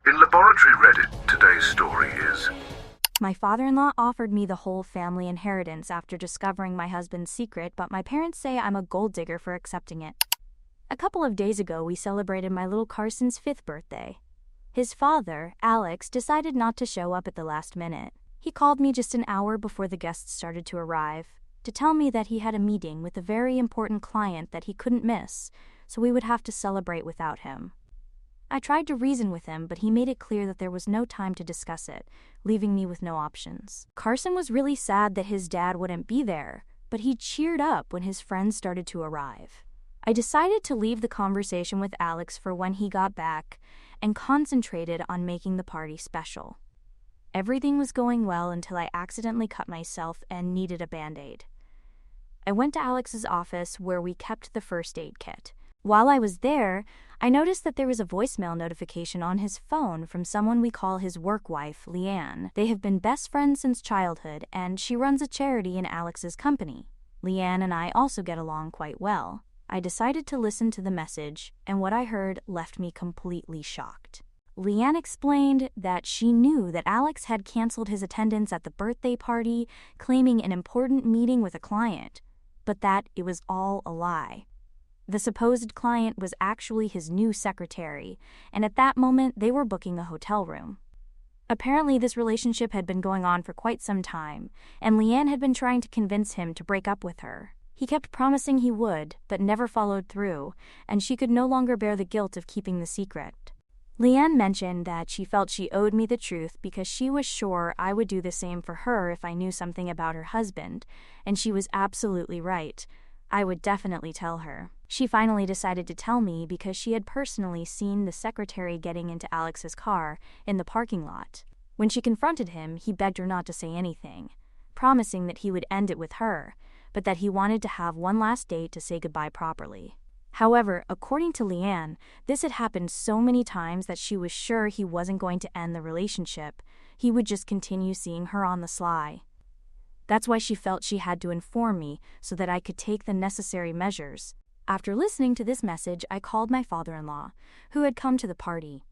In Laboratory Reddit, today's story is... My father-in-law offered me the whole family inheritance after discovering my husband's secret, but my parents say I'm a gold digger for accepting it. A couple of days ago, we celebrated my little Carson's 5th birthday. His father, Alex, decided not to show up at the last minute. He called me just an hour before the guests started to arrive to tell me that he had a meeting with a very important client that he couldn't miss, so we would have to celebrate without him. I tried to reason with him, but he made it clear that there was no time to discuss it, leaving me with no options. Carson was really sad that his dad wouldn't be there, but he cheered up when his friends started to arrive. I decided to leave the conversation with Alex for when he got back and concentrated on making the party special. Everything was going well until I accidentally cut myself and needed a Band-Aid. I went to Alex's office where we kept the first aid kit. While I was there, I noticed that there was a voicemail notification on his phone from someone we call his work wife, Leanne. They have been best friends since childhood, and she runs a charity in Alex's company. Leanne and I also get along quite well. I decided to listen to the message, and what I heard left me completely shocked. Leanne explained that she knew that Alex had canceled his attendance at the birthday party, claiming an important meeting with a client, but that it was all a lie. The supposed client was actually his new secretary, and at that moment they were booking a hotel room. Apparently this relationship had been going on for quite some time, and Leanne had been trying to convince him to break up with her. He kept promising he would, but never followed through, and she could no longer bear the guilt of keeping the secret. Leanne mentioned that she felt she owed me the truth because she was sure I would do the same for her if I knew something about her husband, and she was absolutely right. I would definitely tell her. She finally decided to tell me because she had personally seen the secretary getting into Alex's car in the parking lot. When she confronted him, he begged her not to say anything, promising that he would end it with her, but that he wanted to have one last date to say goodbye properly. However, according to Leanne, this had happened so many times that she was sure he wasn't going to end the relationship. He would just continue seeing her on the sly. That's why she felt she had to inform me so that I could take the necessary measures. After listening to this message, I called my father-in-law, who had come to the party.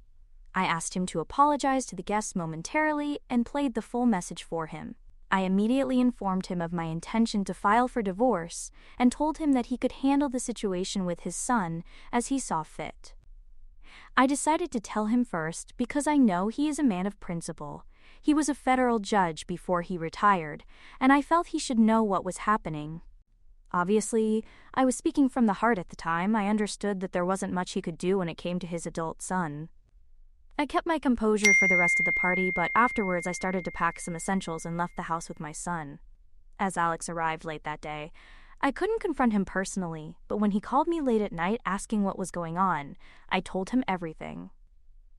I asked him to apologize to the guests momentarily and played the full message for him. I immediately informed him of my intention to file for divorce and told him that he could handle the situation with his son as he saw fit. I decided to tell him first because I know he is a man of principle. He was a federal judge before he retired, and I felt he should know what was happening. Obviously, I was speaking from the heart at the time. I understood that there wasn't much he could do when it came to his adult son. I kept my composure for the rest of the party, but afterwards I started to pack some essentials and left the house with my son. As Alex arrived late that day, I couldn't confront him personally, but when he called me late at night asking what was going on, I told him everything.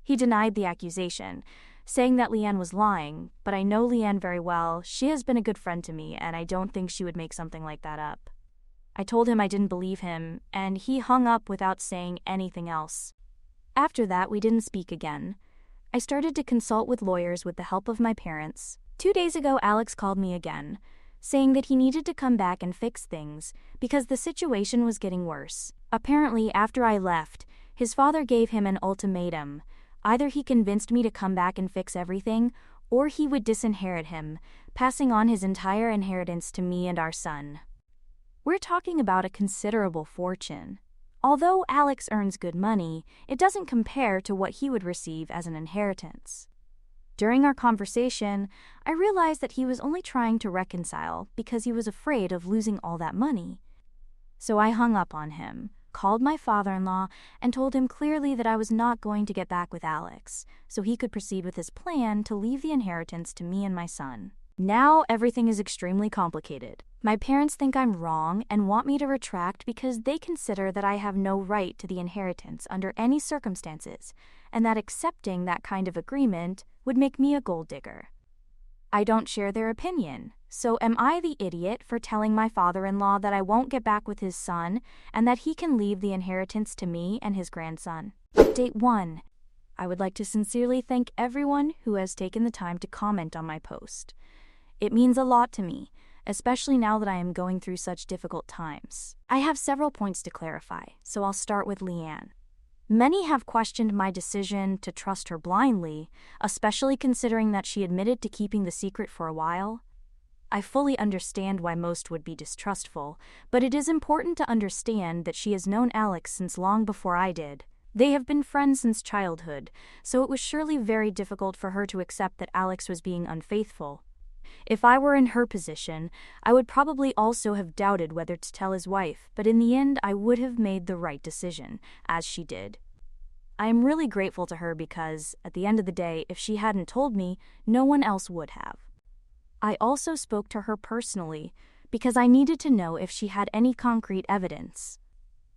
He denied the accusation, saying that Leanne was lying, but I know Leanne very well. She has been a good friend to me, and I don't think she would make something like that up. I told him I didn't believe him, and he hung up without saying anything else. After that, we didn't speak again. I started to consult with lawyers with the help of my parents. 2 days ago, Alex called me again, saying that he needed to come back and fix things because the situation was getting worse. Apparently, after I left, his father gave him an ultimatum. Either he convinced me to come back and fix everything, or he would disinherit him, passing on his entire inheritance to me and our son. We're talking about a considerable fortune. Although Alex earns good money, it doesn't compare to what he would receive as an inheritance. During our conversation, I realized that he was only trying to reconcile because he was afraid of losing all that money. So I hung up on him, called my father-in-law, and told him clearly that I was not going to get back with Alex, so he could proceed with his plan to leave the inheritance to me and my son. Now everything is extremely complicated. My parents think I'm wrong and want me to retract because they consider that I have no right to the inheritance under any circumstances, and that accepting that kind of agreement would make me a gold digger. I don't share their opinion, so am I the idiot for telling my father-in-law that I won't get back with his son and that he can leave the inheritance to me and his grandson? Update 1. I would like to sincerely thank everyone who has taken the time to comment on my post. It means a lot to me, especially now that I am going through such difficult times. I have several points to clarify, so I'll start with Leanne. Many have questioned my decision to trust her blindly, especially considering that she admitted to keeping the secret for a while. I fully understand why most would be distrustful, but it is important to understand that she has known Alex since long before I did. They have been friends since childhood, so it was surely very difficult for her to accept that Alex was being unfaithful. If I were in her position, I would probably also have doubted whether to tell his wife, but in the end I would have made the right decision, as she did. I am really grateful to her because, at the end of the day, if she hadn't told me, no one else would have. I also spoke to her personally because I needed to know if she had any concrete evidence.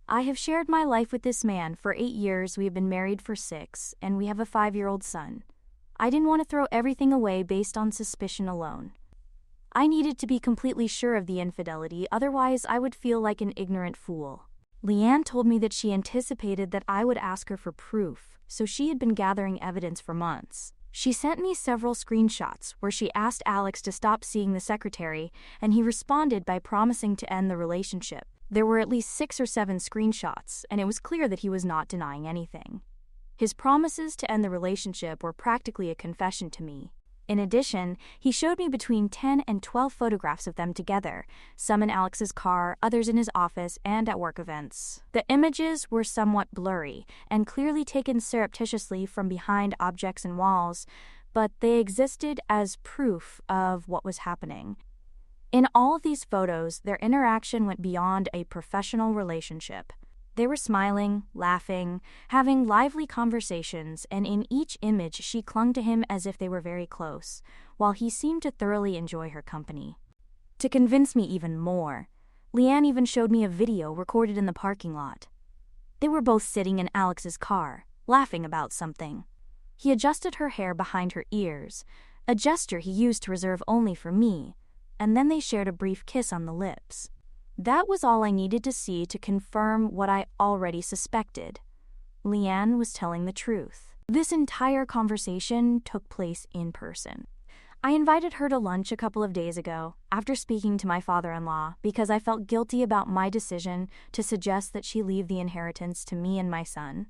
I have shared my life with this man for 8 years, we have been married for 6, and we have a 5-year-old son. I didn't want to throw everything away based on suspicion alone. I needed to be completely sure of the infidelity, otherwise I would feel like an ignorant fool. Leanne told me that she anticipated that I would ask her for proof, so she had been gathering evidence for months. She sent me several screenshots where she asked Alex to stop seeing the secretary, and he responded by promising to end the relationship. There were at least 6 or 7 screenshots, and it was clear that he was not denying anything. His promises to end the relationship were practically a confession to me. In addition, he showed me between 10 and 12 photographs of them together, some in Alex's car, others in his office, and at work events. The images were somewhat blurry and clearly taken surreptitiously from behind objects and walls, but they existed as proof of what was happening. In all of these photos, their interaction went beyond a professional relationship. They were smiling, laughing, having lively conversations, and in each image she clung to him as if they were very close, while he seemed to thoroughly enjoy her company. To convince me even more, Leanne even showed me a video recorded in the parking lot. They were both sitting in Alex's car, laughing about something. He adjusted her hair behind her ears, a gesture he used to reserve only for me, and then they shared a brief kiss on the lips. That was all I needed to see to confirm what I already suspected. Leanne was telling the truth. This entire conversation took place in person. I invited her to lunch a couple of days ago, after speaking to my father-in-law, because I felt guilty about my decision to suggest that she leave the inheritance to me and my son.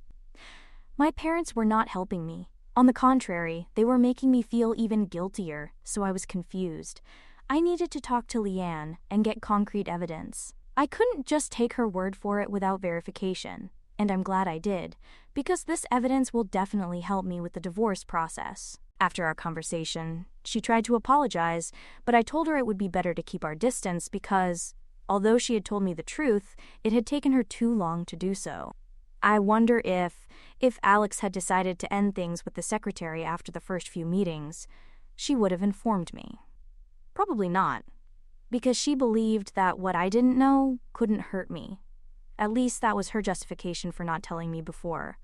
My parents were not helping me. On the contrary, they were making me feel even guiltier, so I was confused. I needed to talk to Leanne and get concrete evidence. I couldn't just take her word for it without verification, and I'm glad I did, because this evidence will definitely help me with the divorce process. After our conversation, she tried to apologize, but I told her it would be better to keep our distance because, although she had told me the truth, it had taken her too long to do so. I wonder if Alex had decided to end things with the secretary after the first few meetings, she would have informed me. Probably not, because she believed that what I didn't know couldn't hurt me. At least that was her justification for not telling me before.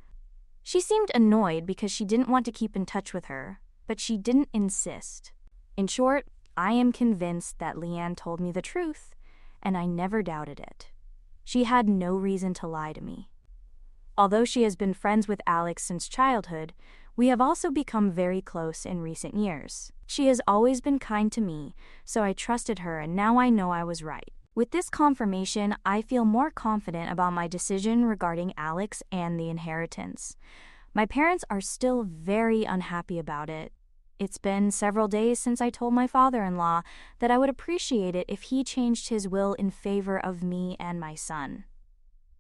She seemed annoyed because she didn't want to keep in touch with her, but she didn't insist. In short, I am convinced that Leanne told me the truth, and I never doubted it. She had no reason to lie to me. Although she has been friends with Alex since childhood, we have also become very close in recent years. She has always been kind to me, so I trusted her, and now I know I was right. With this confirmation, I feel more confident about my decision regarding Alex and the inheritance. My parents are still very unhappy about it. It's been several days since I told my father-in-law that I would appreciate it if he changed his will in favor of me and my son.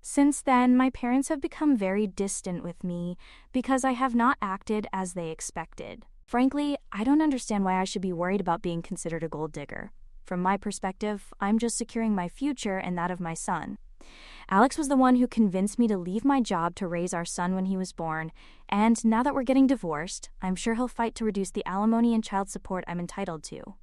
Since then, my parents have become very distant with me because I have not acted as they expected. Frankly, I don't understand why I should be worried about being considered a gold digger. From my perspective, I'm just securing my future and that of my son. Alex was the one who convinced me to leave my job to raise our son when he was born, and now that we're getting divorced, I'm sure he'll fight to reduce the alimony and child support I'm entitled to.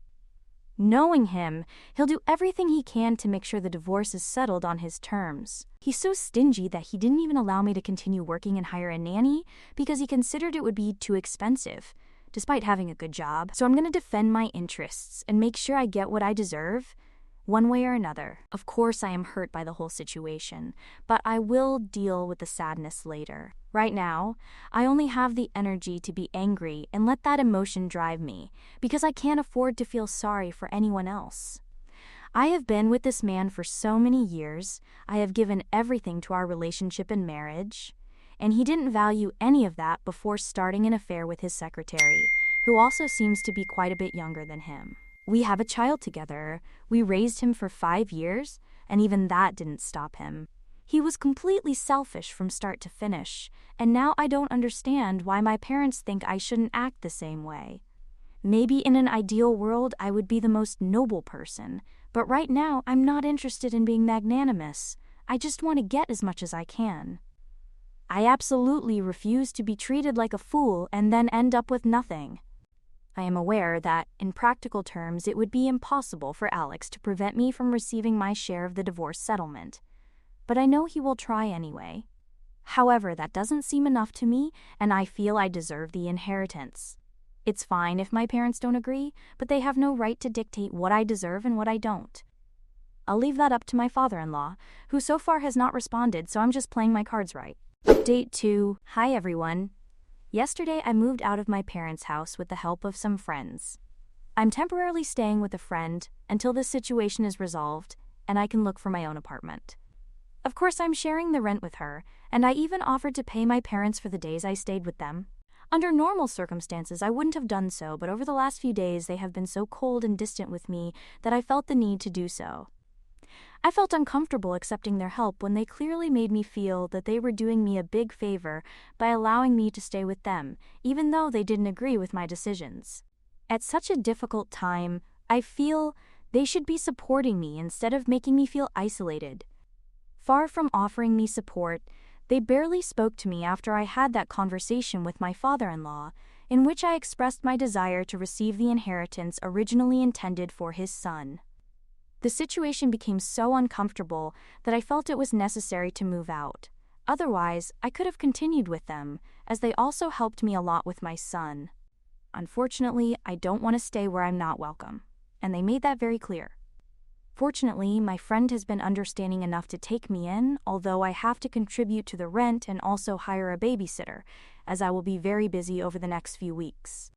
Knowing him, he'll do everything he can to make sure the divorce is settled on his terms. He's so stingy that he didn't even allow me to continue working and hire a nanny because he considered it would be too expensive, despite having a good job. So I'm going to defend my interests and make sure I get what I deserve, one way or another. Of course, I am hurt by the whole situation, but I will deal with the sadness later. Right now, I only have the energy to be angry and let that emotion drive me, because I can't afford to feel sorry for anyone else. I have been with this man for so many years. I have given everything to our relationship and marriage. and he didn't value any of that before starting an affair with his secretary, who also seems to be quite a bit younger than him. We have a child together. We raised him for 5 years, and even that didn't stop him. He was completely selfish from start to finish, and now I don't understand why my parents think I shouldn't act the same way. Maybe in an ideal world I would be the most noble person, but right now I'm not interested in being magnanimous. I just want to get as much as I can. I absolutely refuse to be treated like a fool and then end up with nothing. I am aware that, in practical terms, it would be impossible for Alex to prevent me from receiving my share of the divorce settlement, but I know he will try anyway. However, that doesn't seem enough to me, and I feel I deserve the inheritance. It's fine if my parents don't agree, but they have no right to dictate what I deserve and what I don't. I'll leave that up to my father-in-law, who so far has not responded, so I'm just playing my cards right. Update 2. Hi everyone. Yesterday I moved out of my parents' house with the help of some friends. I'm temporarily staying with a friend until this situation is resolved and I can look for my own apartment. Of course, I'm sharing the rent with her, and I even offered to pay my parents for the days I stayed with them. Under normal circumstances, I wouldn't have done so, but over the last few days they have been so cold and distant with me that I felt the need to do so. I felt uncomfortable accepting their help when they clearly made me feel that they were doing me a big favor by allowing me to stay with them, even though they didn't agree with my decisions. At such a difficult time, I feel they should be supporting me instead of making me feel isolated. Far from offering me support, they barely spoke to me after I had that conversation with my father-in-law, in which I expressed my desire to receive the inheritance originally intended for his son. The situation became so uncomfortable that I felt it was necessary to move out. Otherwise, I could have continued with them, as they also helped me a lot with my son. Unfortunately, I don't want to stay where I'm not welcome, and they made that very clear. Fortunately, my friend has been understanding enough to take me in, although I have to contribute to the rent and also hire a babysitter, as I will be very busy over the next few weeks.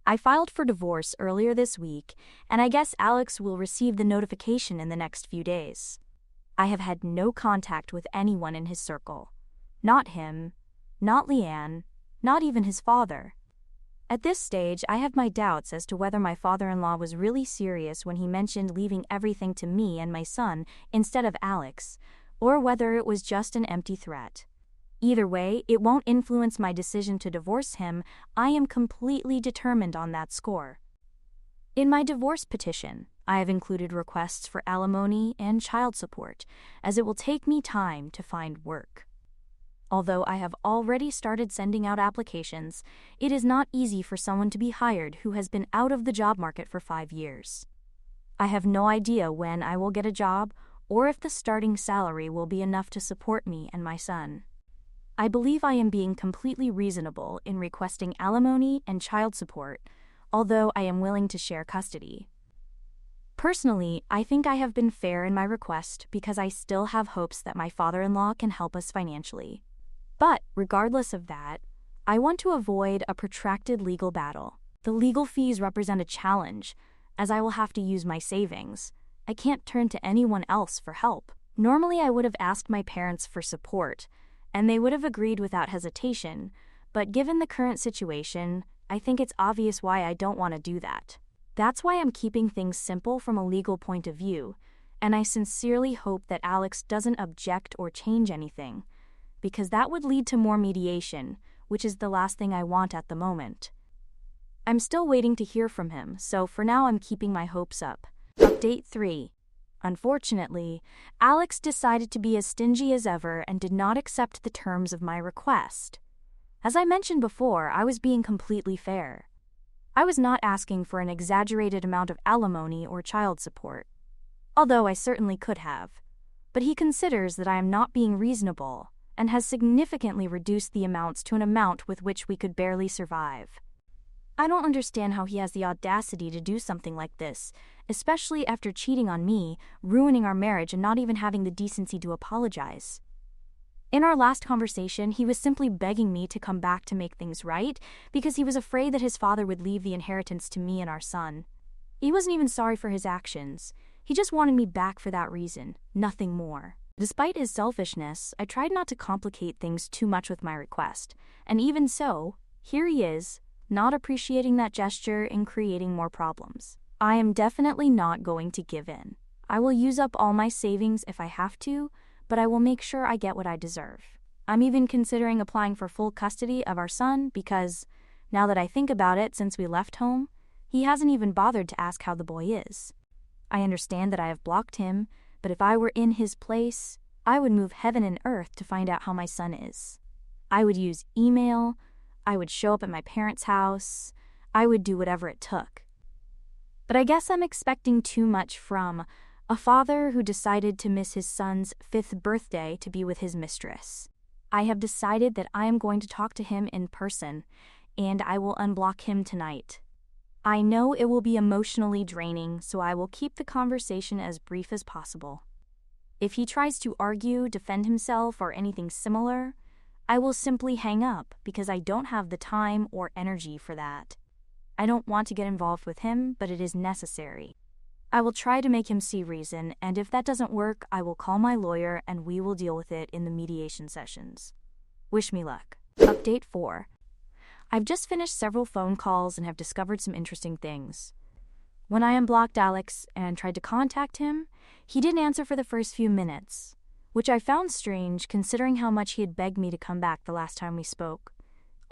I filed for divorce earlier this week, and I guess Alex will receive the notification in the next few days. I have had no contact with anyone in his circle. Not him, not Leanne, not even his father. At this stage, I have my doubts as to whether my father-in-law was really serious when he mentioned leaving everything to me and my son instead of Alex, or whether it was just an empty threat. Either way, it won't influence my decision to divorce him. I am completely determined on that score. In my divorce petition, I have included requests for alimony and child support, as it will take me time to find work. Although I have already started sending out applications, it is not easy for someone to be hired who has been out of the job market for 5 years. I have no idea when I will get a job or if the starting salary will be enough to support me and my son. I believe I am being completely reasonable in requesting alimony and child support, although I am willing to share custody. Personally, I think I have been fair in my request because I still have hopes that my father-in-law can help us financially. But, regardless of that, I want to avoid a protracted legal battle. The legal fees represent a challenge, as I will have to use my savings. I can't turn to anyone else for help. Normally, I would have asked my parents for support, and they would have agreed without hesitation, but given the current situation, I think it's obvious why I don't want to do that. That's why I'm keeping things simple from a legal point of view, and I sincerely hope that Alex doesn't object or change anything, because that would lead to more mediation, which is the last thing I want at the moment. I'm still waiting to hear from him, so for now I'm keeping my hopes up. Update 3. Unfortunately, Alex decided to be as stingy as ever and did not accept the terms of my request. As I mentioned before, I was being completely fair. I was not asking for an exaggerated amount of alimony or child support, although I certainly could have. But he considers that I am not being reasonable and has significantly reduced the amounts to an amount with which we could barely survive. I don't understand how he has the audacity to do something like this, especially after cheating on me, ruining our marriage, and not even having the decency to apologize. In our last conversation, he was simply begging me to come back to make things right because he was afraid that his father would leave the inheritance to me and our son. He wasn't even sorry for his actions. He just wanted me back for that reason, nothing more. Despite his selfishness, I tried not to complicate things too much with my request, and even so, here he is, not appreciating that gesture and creating more problems. I am definitely not going to give in. I will use up all my savings if I have to, but I will make sure I get what I deserve. I'm even considering applying for full custody of our son because, now that I think about it, since we left home, he hasn't even bothered to ask how the boy is. I understand that I have blocked him, but if I were in his place, I would move heaven and earth to find out how my son is. I would use email, I would show up at my parents' house, I would do whatever it took. But I guess I'm expecting too much from a father who decided to miss his son's 5th birthday to be with his mistress. I have decided that I am going to talk to him in person, and I will unblock him tonight. I know it will be emotionally draining, so I will keep the conversation as brief as possible. If he tries to argue, defend himself, or anything similar, I will simply hang up because I don't have the time or energy for that. I don't want to get involved with him, but it is necessary. I will try to make him see reason, and if that doesn't work, I will call my lawyer and we will deal with it in the mediation sessions. Wish me luck. Update 4. I've just finished several phone calls and have discovered some interesting things. When I unblocked Alex and tried to contact him, he didn't answer for the first few minutes, which I found strange considering how much he had begged me to come back the last time we spoke,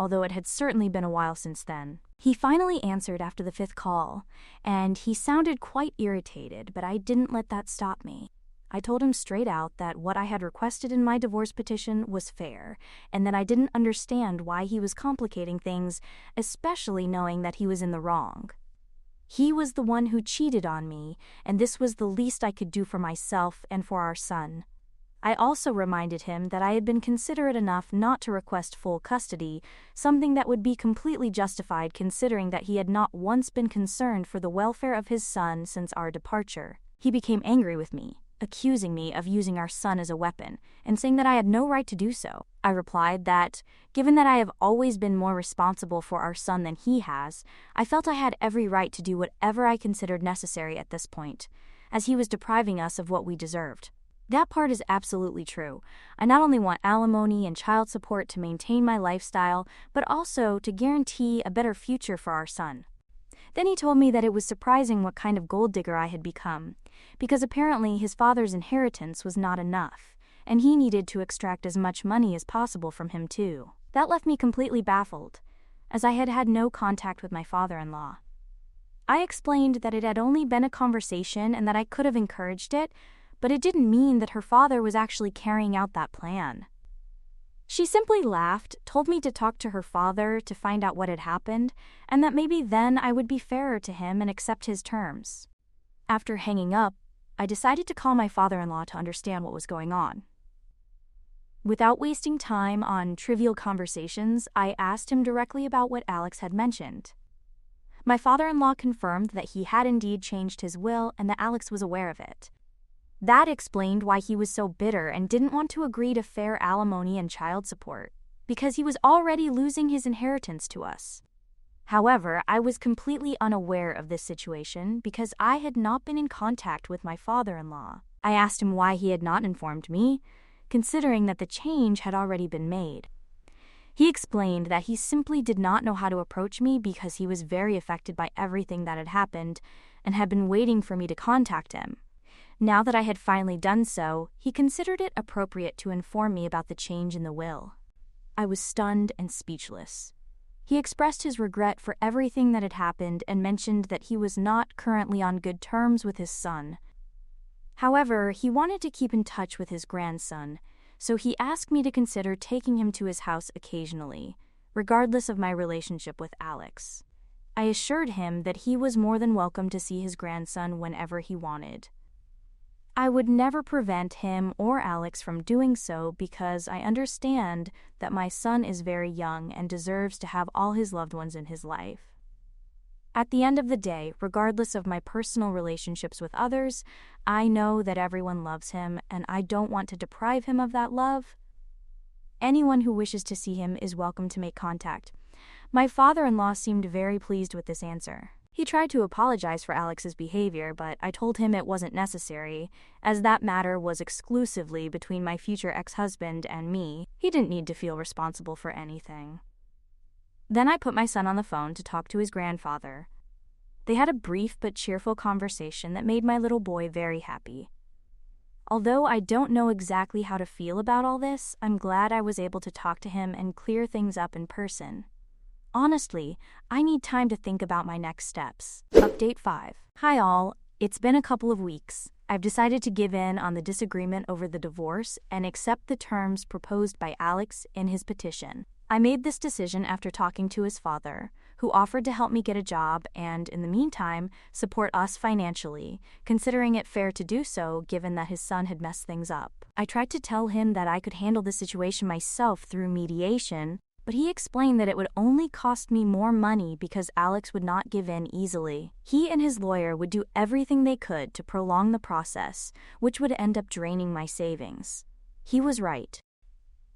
although it had certainly been a while since then. He finally answered after the 5th call, and he sounded quite irritated, but I didn't let that stop me. I told him straight out that what I had requested in my divorce petition was fair, and that I didn't understand why he was complicating things, especially knowing that he was in the wrong. He was the one who cheated on me, and this was the least I could do for myself and for our son. I also reminded him that I had been considerate enough not to request full custody, something that would be completely justified considering that he had not once been concerned for the welfare of his son since our departure. He became angry with me, accusing me of using our son as a weapon, and saying that I had no right to do so. I replied that, given that I have always been more responsible for our son than he has, I felt I had every right to do whatever I considered necessary at this point, as he was depriving us of what we deserved. That part is absolutely true. I not only want alimony and child support to maintain my lifestyle, but also to guarantee a better future for our son. Then he told me that it was surprising what kind of gold digger I had become, because apparently his father's inheritance was not enough, and he needed to extract as much money as possible from him too. That left me completely baffled, as I had had no contact with my father-in-law. I explained that it had only been a conversation and that I could have encouraged it, but it didn't mean that her father was actually carrying out that plan. She simply laughed, told me to talk to her father to find out what had happened, and that maybe then I would be fairer to him and accept his terms. After hanging up, I decided to call my father-in-law to understand what was going on. Without wasting time on trivial conversations, I asked him directly about what Alex had mentioned. My father-in-law confirmed that he had indeed changed his will and that Alex was aware of it. That explained why he was so bitter and didn't want to agree to fair alimony and child support, because he was already losing his inheritance to us. However, I was completely unaware of this situation because I had not been in contact with my father-in-law. I asked him why he had not informed me, considering that the change had already been made. He explained that he simply did not know how to approach me because he was very affected by everything that had happened and had been waiting for me to contact him. Now that I had finally done so, he considered it appropriate to inform me about the change in the will. I was stunned and speechless. He expressed his regret for everything that had happened and mentioned that he was not currently on good terms with his son. However, he wanted to keep in touch with his grandson, so he asked me to consider taking him to his house occasionally, regardless of my relationship with Alex. I assured him that he was more than welcome to see his grandson whenever he wanted. I would never prevent him or Alex from doing so because I understand that my son is very young and deserves to have all his loved ones in his life. At the end of the day, regardless of my personal relationships with others, I know that everyone loves him and I don't want to deprive him of that love. Anyone who wishes to see him is welcome to make contact. My father-in-law seemed very pleased with this answer. He tried to apologize for Alex's behavior, but I told him it wasn't necessary, as that matter was exclusively between my future ex-husband and me. He didn't need to feel responsible for anything. Then I put my son on the phone to talk to his grandfather. They had a brief but cheerful conversation that made my little boy very happy. Although I don't know exactly how to feel about all this, I'm glad I was able to talk to him and clear things up in person. Honestly, I need time to think about my next steps. Update 5. Hi all, it's been a couple of weeks. I've decided to give in on the disagreement over the divorce and accept the terms proposed by Alex in his petition. I made this decision after talking to his father, who offered to help me get a job and, in the meantime, support us financially, considering it fair to do so given that his son had messed things up. I tried to tell him that I could handle the situation myself through mediation, but he explained that it would only cost me more money because Alex would not give in easily. He and his lawyer would do everything they could to prolong the process, which would end up draining my savings. He was right.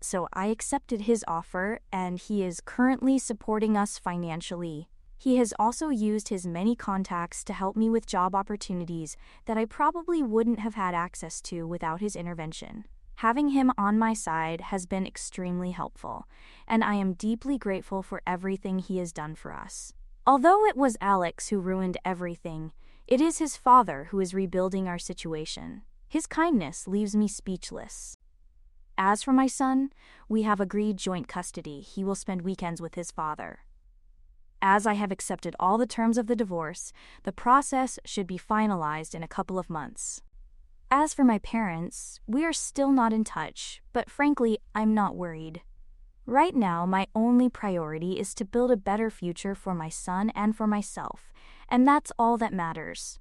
So I accepted his offer, and he is currently supporting us financially. He has also used his many contacts to help me with job opportunities that I probably wouldn't have had access to without his intervention. Having him on my side has been extremely helpful, and I am deeply grateful for everything he has done for us. Although it was Alex who ruined everything, it is his father who is rebuilding our situation. His kindness leaves me speechless. As for my son, we have agreed joint custody. He will spend weekends with his father. As I have accepted all the terms of the divorce, the process should be finalized in a couple of months. As for my parents, we are still not in touch, but frankly, I'm not worried. Right now, my only priority is to build a better future for my son and for myself, and that's all that matters.